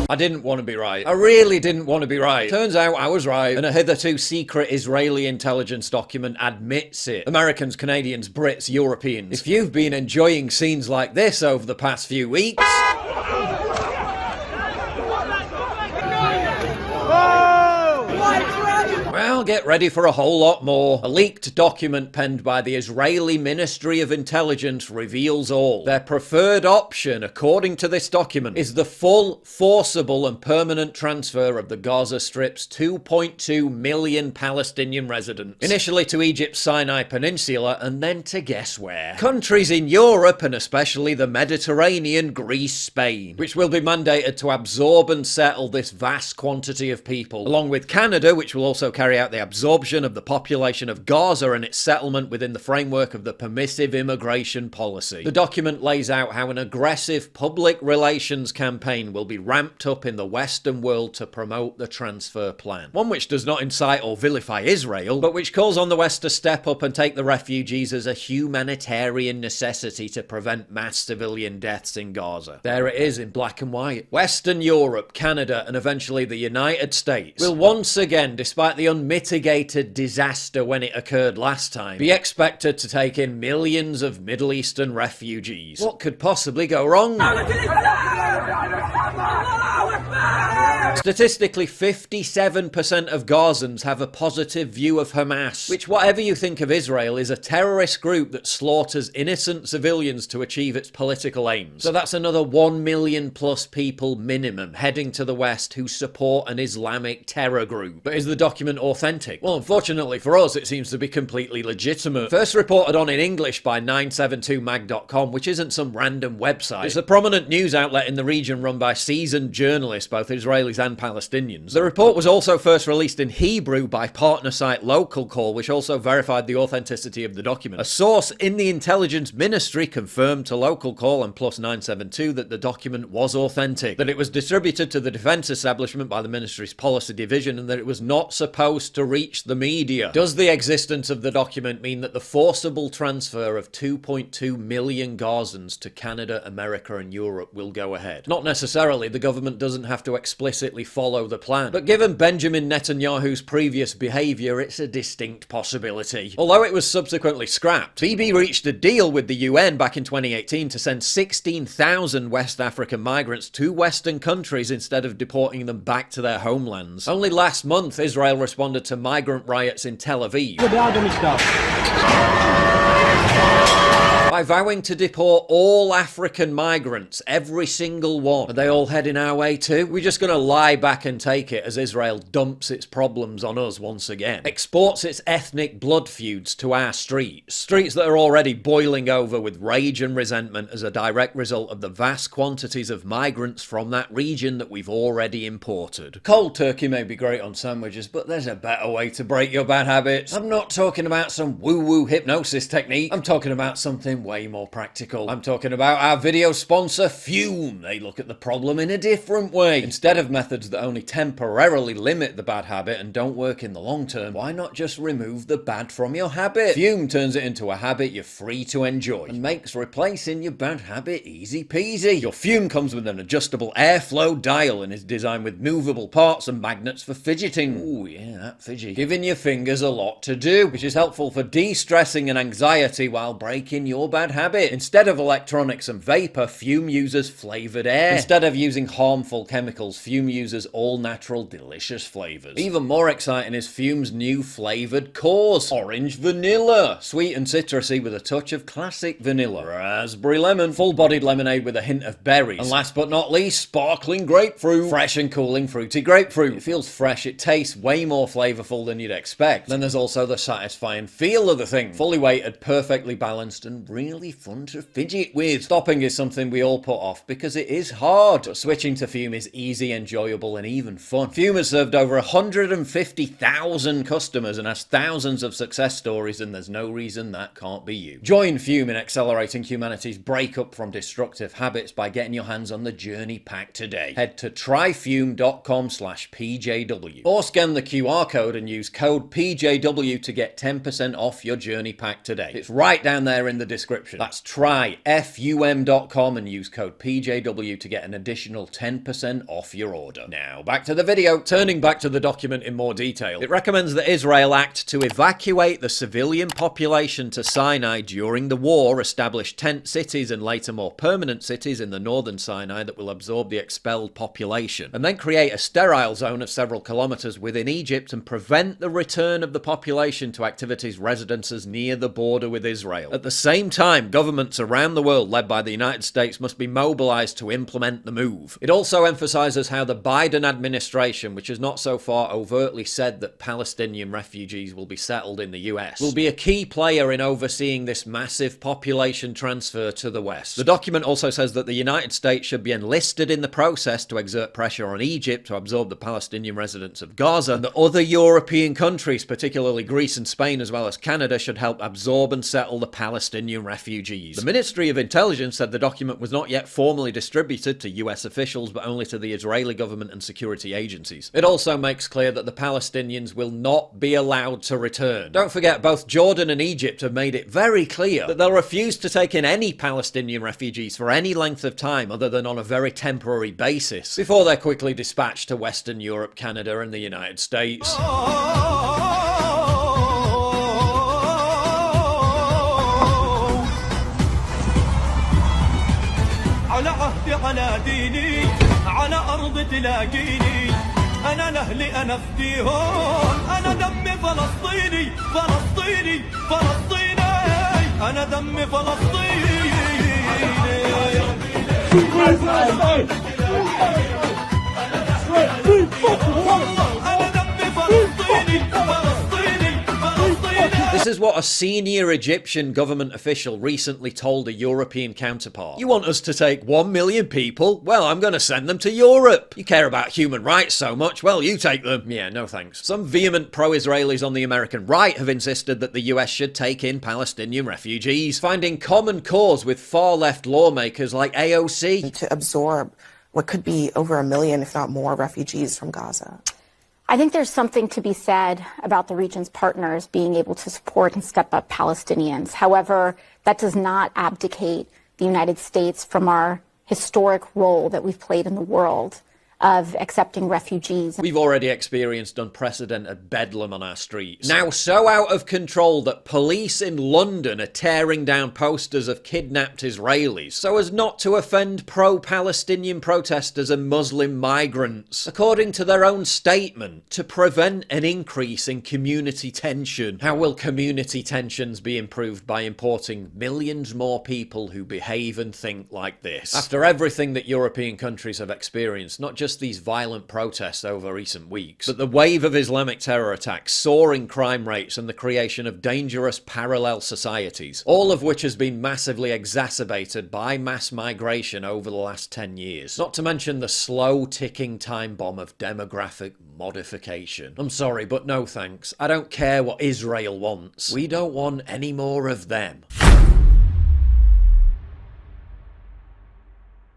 I didn't want to be right. I really didn't want to be right. Turns out I was right, and a hitherto secret Israeli intelligence document admits it. Americans, Canadians, Brits, Europeans. If you've been enjoying scenes like this over the past few weeks... well, get ready for a whole lot more. A leaked document penned by the Israeli Ministry of Intelligence reveals all. Their preferred option, according to this document, is the full, forcible and permanent transfer of the Gaza Strip's 2.2 million Palestinian residents. Initially to Egypt's Sinai Peninsula, and then to guess where? Countries in Europe, and especially the Mediterranean, Greece, Spain, which will be mandated to absorb and settle this vast quantity of people, along with Canada, which will also carry out the absorption of the population of Gaza and its settlement within the framework of the permissive immigration policy. The document lays out how an aggressive public relations campaign will be ramped up in the Western world to promote the transfer plan. One which does not incite or vilify Israel, but which calls on the West to step up and take the refugees as a humanitarian necessity to prevent mass civilian deaths in Gaza. There it is in black and white. Western Europe, Canada, and eventually the United States will once again, despite the unmitigated disaster when it occurred last time, be expected to take in millions of Middle Eastern refugees. What could possibly go wrong? Statistically, 57% of Gazans have a positive view of Hamas, which, whatever you think of Israel, is a terrorist group that slaughters innocent civilians to achieve its political aims. So that's another 1 million plus people minimum heading to the West who support an Islamic terror group. But is the document authentic? Well, unfortunately for us, it seems to be completely legitimate. First reported on in English by 972mag.com, which isn't some random website. It's a prominent news outlet in the region run by seasoned journalists, both Israelis and Palestinians. The report was also first released in Hebrew by partner site Local Call, which also verified the authenticity of the document. A source in the intelligence ministry confirmed to Local Call and Plus 972 that the document was authentic, that it was distributed to the defense establishment by the ministry's policy division, and that it was not supposed to reach the media. Does the existence of the document mean that the forcible transfer of 2.2 million Gazans to Canada, America and Europe will go ahead? Not necessarily. The government doesn't have to explicitly follow the plan. But given Benjamin Netanyahu's previous behaviour, it's a distinct possibility. Although it was subsequently scrapped, Bibi reached a deal with the UN back in 2018 to send 16,000 West African migrants to Western countries instead of deporting them back to their homelands. Only last month, Israel responded to migrant riots in Tel Aviv by vowing to deport all African migrants, every single one. Are they all heading our way too? We're just gonna lie back and take it as Israel dumps its problems on us once again. Exports its ethnic blood feuds to our streets. Streets that are already boiling over with rage and resentment as a direct result of the vast quantities of migrants from that region that we've already imported. Cold turkey may be great on sandwiches, but there's a better way to break your bad habits. I'm not talking about some woo-woo hypnosis technique. I'm talking about something way more practical. I'm talking about our video sponsor, Fume. They look at the problem in a different way. Instead of methods that only temporarily limit the bad habit and don't work in the long term, why not just remove the bad from your habit? Fume turns it into a habit you're free to enjoy and makes replacing your bad habit easy peasy. Your Fume comes with an adjustable airflow dial and is designed with movable parts and magnets for fidgeting. Ooh, yeah, that fidget. Giving your fingers a lot to do, which is helpful for de-stressing and anxiety while breaking your bad habit. Instead of electronics and vapor, Fume uses flavored air. Instead of using harmful chemicals, Fume uses all natural delicious flavors. Even more exciting is Fume's new flavored cores. Orange vanilla, sweet and citrusy with a touch of classic vanilla. Raspberry lemon, full-bodied lemonade with a hint of berries. And last but not least, sparkling grapefruit. Fresh and cooling fruity grapefruit. It feels fresh, it tastes way more flavorful than you'd expect. Then there's also the satisfying feel of the thing. Fully weighted, perfectly balanced and really fun to fidget with. Stopping is something we all put off because it is hard, but switching to Fume is easy, enjoyable and even fun. Fume has served over 150,000 customers and has thousands of success stories, and there's no reason that can't be you. Join Fume in accelerating humanity's breakup from destructive habits by getting your hands on the Journey Pack today. Head to tryfume.com/PJW or scan the QR code and use code PJW to get 10% off your Journey Pack today. It's right down there in the description. description. That's tryfum.com and use code PJW to get an additional 10% off your order. Now, back to the video. Turning back to the document in more detail, it recommends that Israel act to evacuate the civilian population to Sinai during the war, establish tent cities and later more permanent cities in the northern Sinai that will absorb the expelled population, and then create a sterile zone of several kilometers within Egypt and prevent the return of the population to activities residences near the border with Israel. At the same time, governments around the world led by the United States must be mobilized to implement the move. It also emphasizes how the Biden administration, which has not so far overtly said that Palestinian refugees will be settled in the US, will be a key player in overseeing this massive population transfer to the West. The document also says that the United States should be enlisted in the process to exert pressure on Egypt to absorb the Palestinian residents of Gaza, and that other European countries, particularly Greece and Spain as well as Canada, should help absorb and settle the Palestinian refugees. The Ministry of Intelligence said the document was not yet formally distributed to US officials, but only to the Israeli government and security agencies. It also makes clear that the Palestinians will not be allowed to return. Don't forget, both Jordan and Egypt have made it very clear that they'll refuse to take in any Palestinian refugees for any length of time other than on a very temporary basis, before they're quickly dispatched to Western Europe, Canada and the United States. على عهدي على ديني على أرض تلاقيني أنا لأهلي أنا فديهم أنا دمي فلسطيني فلسطيني فلسطيني أنا دمي فلسطيني This is what a senior Egyptian government official recently told a European counterpart. You want us to take 1 million people? Well, I'm going to send them to Europe. You care about human rights so much? Well, you take them. Yeah, no thanks. Some vehement pro-Israelis on the American right have insisted that the US should take in Palestinian refugees, finding common cause with far-left lawmakers like AOC. To absorb what could be over 1 million, if not more, refugees from Gaza. I think there's something to be said about the region's partners being able to support and step up Palestinians. However, that does not abdicate the United States from our historic role that we've played in the world of accepting refugees. We've already experienced unprecedented bedlam on our streets. Now so out of control that police in London are tearing down posters of kidnapped Israelis so as not to offend pro-Palestinian protesters and Muslim migrants, according to their own statement, to prevent an increase in community tension. How will community tensions be improved by importing millions more people who behave and think like this? After everything that European countries have experienced, not just these violent protests over recent weeks, but the wave of Islamic terror attacks, soaring crime rates and the creation of dangerous parallel societies, all of which has been massively exacerbated by mass migration over the last 10 years. Not to mention the slow ticking time bomb of demographic modification. I'm sorry, but no thanks. I don't care what Israel wants. We don't want any more of them.